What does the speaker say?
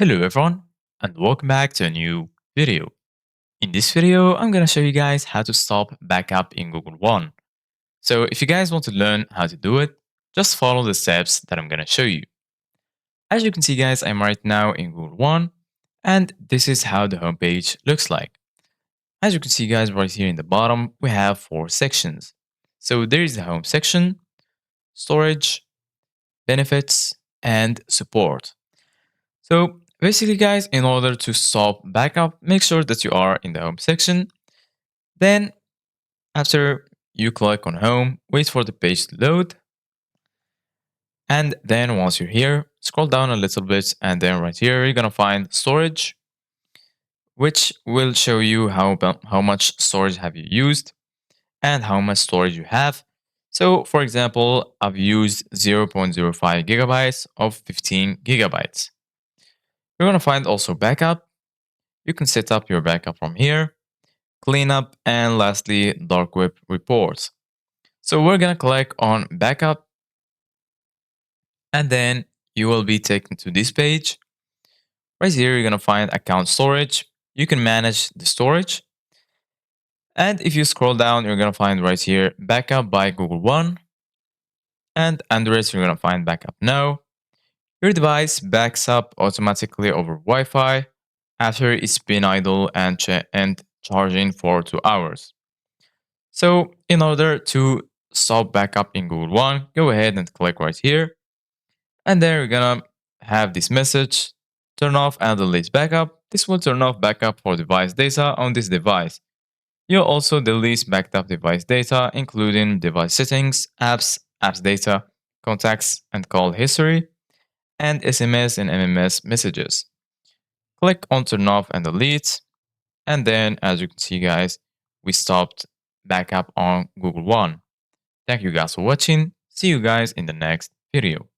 Hello everyone and welcome back to a new video. In this video, I'm gonna show you guys how to stop backup in Google One. So if you guys want to learn how to do it, just follow the steps that I'm gonna show you. As you can see guys, I'm right now in Google One and this is how the homepage looks like. As you can see guys, right here in the bottom, we have 4 sections. So there is the home section, storage, benefits, and support. So basically guys, in order to stop backup, make sure that you are in the home section. Then after you click on home, wait for the page to load. And then once you're here, scroll down a little bit and then right here, you're going to find storage, which will show you how much storage have you used and how much storage you have. So for example, I've used 0.05 gigabytes of 15 gigabytes. You're going to find also backup. You can set up your backup from here, cleanup, and lastly, dark web reports. So we're going to click on backup and then you will be taken to this page. Right here, you're going to find account storage. You can manage the storage. And if you scroll down, you're going to find right here backup by Google One. And under it, you're going to find backup now. Your device backs up automatically over Wi-Fi after it's been idle and charging for 2 hours. So in order to stop backup in Google One, go ahead and click right here. And then you're gonna have this message, turn off and delete backup. This will turn off backup for device data on this device. You'll also delete backed up device data, including device settings, apps data, contacts and call history, and SMS and MMS messages. Click on turn off and delete. And then as you can see guys, we stopped backup on Google One. Thank you guys for watching. See you guys in the next video.